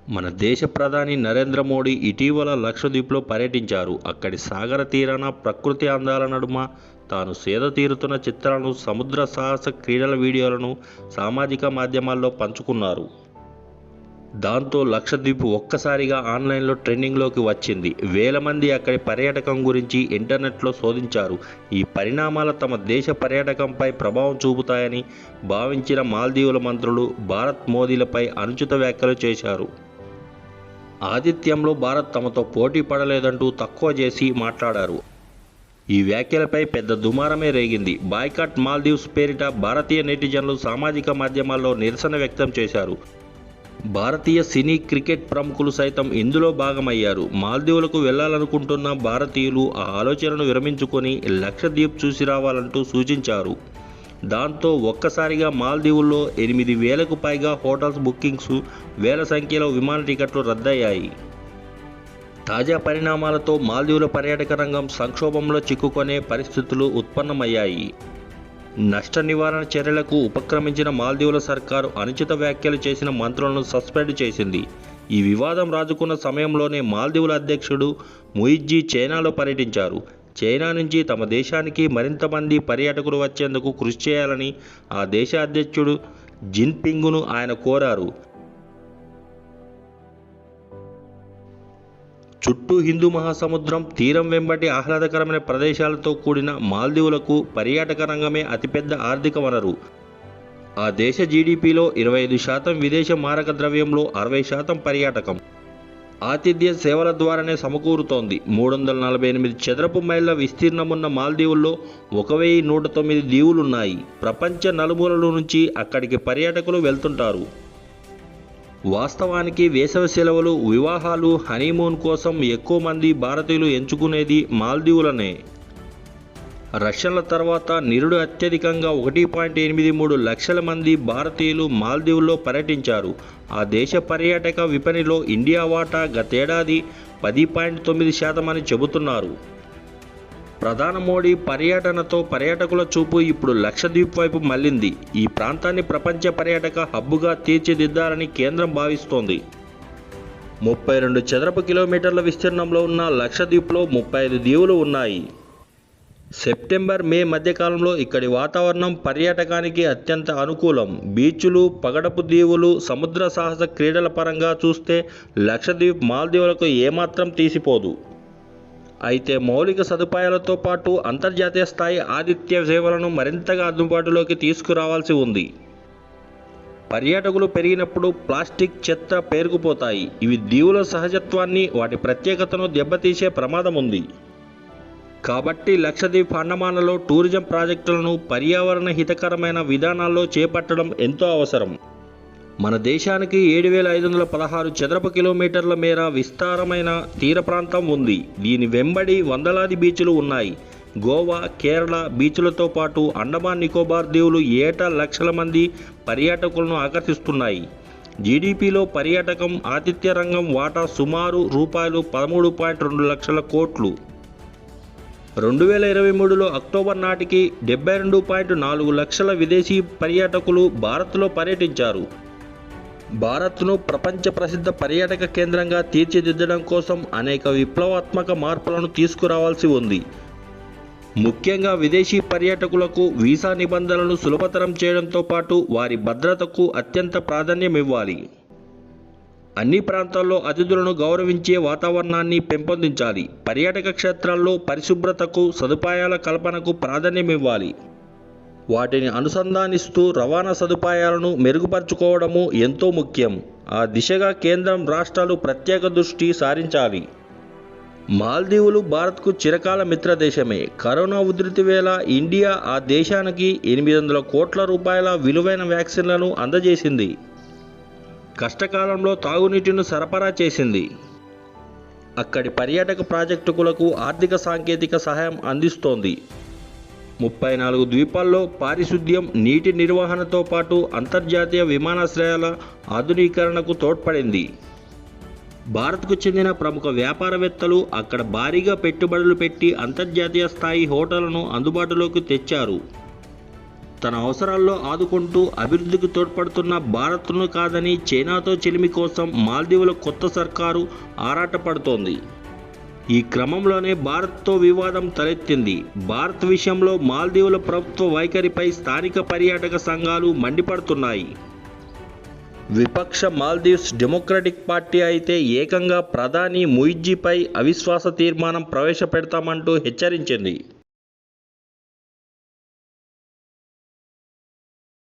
మన దేశ ప్రధాని నరేంద్ర మోడీ ఇటీవల లక్షద్వీప్లో పర్యటించారు. అక్కడి సాగర తీరాన ప్రకృతి అందాల నడుమ తాను సేద తీరుతున్న చిత్రాలను, సముద్ర సాహస క్రీడల వీడియోలను సామాజిక మాధ్యమాల్లో పంచుకున్నారు. దాంతో లక్షద్వీప్ ఒక్కసారిగా ఆన్లైన్లో ట్రెండింగ్లోకి వచ్చింది. వేల మంది అక్కడి పర్యాటకం గురించి ఇంటర్నెట్లో శోధించారు. ఈ పరిణామాలు తమ దేశ పర్యాటకంపై ప్రభావం చూపుతాయని భావించిన మాల్దీవుల మంత్రులు భారత్ మోదీలపై అనుచిత వ్యాఖ్యలు చేశారు. ఆతిథ్యంలో భారత్ తమతో పోటీ పడలేదంటూ తక్కువ చేసి మాట్లాడారు. ఈ వ్యాఖ్యలపై పెద్ద దుమారమే రేగింది. బాయ్కాట్ మాల్దీవ్స్ పేరిట భారతీయ నెటిజన్లు సామాజిక మాధ్యమాల్లో నిరసన వ్యక్తం చేశారు. భారతీయ సినీ, క్రికెట్ ప్రముఖులు సైతం ఇందులో భాగమయ్యారు. మాల్దీవులకు వెళ్లాలనుకుంటున్న భారతీయులు ఆ ఆలోచనను విరమించుకొని లక్షద్వీప్ చూసి రావాలంటూ సూచించారు. దాంతో ఒక్కసారిగా మాల్దీవుల్లో 8,000కు పైగా హోటల్స్ బుకింగ్స్, వేల సంఖ్యలో విమాన టికెట్లు రద్దయ్యాయి. తాజా పరిణామాలతో మాల్దీవుల పర్యాటక రంగం సంక్షోభంలో చిక్కుకునే పరిస్థితులు ఉత్పన్నమయ్యాయి. నష్ట నివారణ చర్యలకు ఉపక్రమించిన మాల్దీవుల సర్కారు అనుచిత వ్యాఖ్యలు చేసిన మంత్రులను సస్పెండ్ చేసింది. ఈ వివాదం రాజుకున్న సమయంలోనే మాల్దీవుల అధ్యక్షుడు ముయిజ్జీ చైనాలో పర్యటించారు. చైనా నుంచి తమ దేశానికి మరింత మంది పర్యాటకులు వచ్చేందుకు కృషి చేయాలని ఆ దేశ అధ్యక్షుడు జిన్పింగ్ను ఆయన కోరారు. చుట్టూ హిందూ మహాసముద్రం, తీరం వెంబటి ఆహ్లాదకరమైన ప్రదేశాలతో కూడిన మాల్దీవులకు పర్యాటక రంగమే అతిపెద్ద ఆర్థిక వనరు. ఆ దేశ జీడీపీలో 25% విదేశ మారక ద్రవ్యంలో 60% పర్యాటకం, ఆతిథ్య సేవల ద్వారానే సమకూరుతోంది. 348 చదరపు మైళ్ళ విస్తీర్ణమున్న మాల్దీవుల్లో 1,109 దీవులున్నాయి. ప్రపంచ నలుమూలల నుంచి అక్కడికి పర్యాటకులు వెళ్తుంటారు. వాస్తవానికి వేసవి సెలవులు, వివాహాలు, హనీమూన్ కోసం ఎక్కువ మంది భారతీయులు ఎంచుకునేది మాల్దీవులనే. రష్యన్ల తర్వాత నిరుడు అత్యధికంగా 1.83 లక్షల మంది భారతీయులు మాల్దీవుల్లో పర్యటించారు. ఆ దేశ పర్యాటక విపణిలో ఇండియా వాటా గతేడాది 10.9% అని చెబుతున్నారు. ప్రధాని మోడీ పర్యటనతో పర్యాటకుల చూపు ఇప్పుడు లక్షద్వీప్ వైపు మళ్లింది. ఈ ప్రాంతాన్ని ప్రపంచ పర్యాటక హబ్బుగా తీర్చిదిద్దాలని కేంద్రం భావిస్తోంది. 32 చదరపు కిలోమీటర్ల విస్తీర్ణంలో ఉన్న లక్షద్వీప్లో 35 దీవులు ఉన్నాయి. సెప్టెంబర్, మే మధ్యకాలంలో ఇక్కడి వాతావరణం పర్యాటకానికి అత్యంత అనుకూలం. బీచ్లు, పగడపు దీవులు, సముద్ర సాహస క్రీడల పరంగా చూస్తే లక్షద్వీప్ మాల్దీవులకు ఏమాత్రం తీసిపోదు. అయితే మౌలిక సదుపాయాలతో పాటు అంతర్జాతీయ స్థాయి ఆతిథ్య సేవలను మరింతగా అందుబాటులోకి తీసుకురావాల్సి ఉంది. పర్యాటకులు పెరిగినప్పుడు ప్లాస్టిక్, చెత్త పేరుకుపోతాయి. ఇవి దీవుల సహజత్వాన్ని, వాటి ప్రత్యేకతను దెబ్బతీసే ప్రమాదం ఉంది. కాబట్టి లక్షద్వీప్, అండమాన్లలో టూరిజం ప్రాజెక్టులను పర్యావరణ హితకరమైన విధానాల్లో చేపట్టడం ఎంతో అవసరం. మన దేశానికి 7,516 చదరపు కిలోమీటర్ల మేర విస్తారమైన తీర ప్రాంతం ఉంది. దీని వెంబడి వందలాది బీచ్లు ఉన్నాయి. గోవా, కేరళ బీచ్లతో పాటు అండమాన్ నికోబార్ దీవులు ఏటా లక్షల మంది పర్యాటకులను ఆకర్షిస్తున్నాయి. జీడీపీలో పర్యాటకం, ఆతిథ్య రంగం వాటా సుమారు ₹13.2 లక్షల కోట్లు. 2023లో అక్టోబర్ నాటికి 72.4 లక్షల విదేశీ పర్యాటకులు భారత్లో పర్యటించారు. భారత్ను ప్రపంచ ప్రసిద్ధ పర్యాటక కేంద్రంగా తీర్చిదిద్దడం కోసం అనేక విప్లవాత్మక మార్పులను తీసుకురావాల్సి ఉంది. ముఖ్యంగా విదేశీ పర్యాటకులకు వీసా నిబంధనలను సులభతరం చేయడంతో పాటు వారి భద్రతకు అత్యంత ప్రాధాన్యం ఇవ్వాలి. అన్ని ప్రాంతాల్లో అతిథులను గౌరవించే వాతావరణాన్ని పెంపొందించాలి. పర్యాటక క్షేత్రాల్లో పరిశుభ్రతకు, సదుపాయాల కల్పనకు ప్రాధాన్యం ఇవ్వాలి. వాటిని అనుసంధానిస్తూ రవాణా సదుపాయాలను మెరుగుపరుచుకోవడము ఎంతో ముఖ్యం. ఆ దిశగా కేంద్రం, రాష్ట్రాలు ప్రత్యేక దృష్టి సారించాలి. మాల్దీవులు భారత్కు చిరకాల మిత్రదేశమే. కరోనా ఉధృతి వేళ ఇండియా ఆ దేశానికి ₹800 కోట్ల విలువైన వ్యాక్సిన్లను అందజేసింది. కష్టకాలంలో తాగునీటిని సరఫరా చేసింది. అక్కడి పర్యాటక ప్రాజెక్టులకు ఆర్థిక, సాంకేతిక సహాయం అందిస్తోంది. 34 ద్వీపాల్లో పారిశుద్ధ్యం, నీటి నిర్వహణతో పాటు అంతర్జాతీయ విమానాశ్రయాల ఆధునీకరణకు తోడ్పడింది. భారత్కు చెందిన ప్రముఖ వ్యాపారవేత్తలు అక్కడ భారీగా పెట్టుబడులు పెట్టి అంతర్జాతీయ స్థాయి హోటళ్లను అందుబాటులోకి తెచ్చారు. తన అవసరాల్లో ఆదుకుంటూ అభివృద్ధికి తోడ్పడుతున్న భారత్ను కాదని చైనాతో చెలిమి కోసం మాల్దీవుల కొత్త సర్కారు ఆరాటపడుతోంది. ఈ క్రమంలోనే భారత్తో వివాదం తలెత్తింది. భారత్ విషయంలో మాల్దీవుల ప్రభుత్వ వైఖరిపై స్థానిక పర్యాటక సంఘాలు మండిపడుతున్నాయి. విపక్ష మాల్దీవ్స్ డెమోక్రటిక్ పార్టీ అయితే ఏకంగా ప్రధాని ముయిజ్జీపై అవిశ్వాస తీర్మానం ప్రవేశపెడతామంటూ హెచ్చరించింది.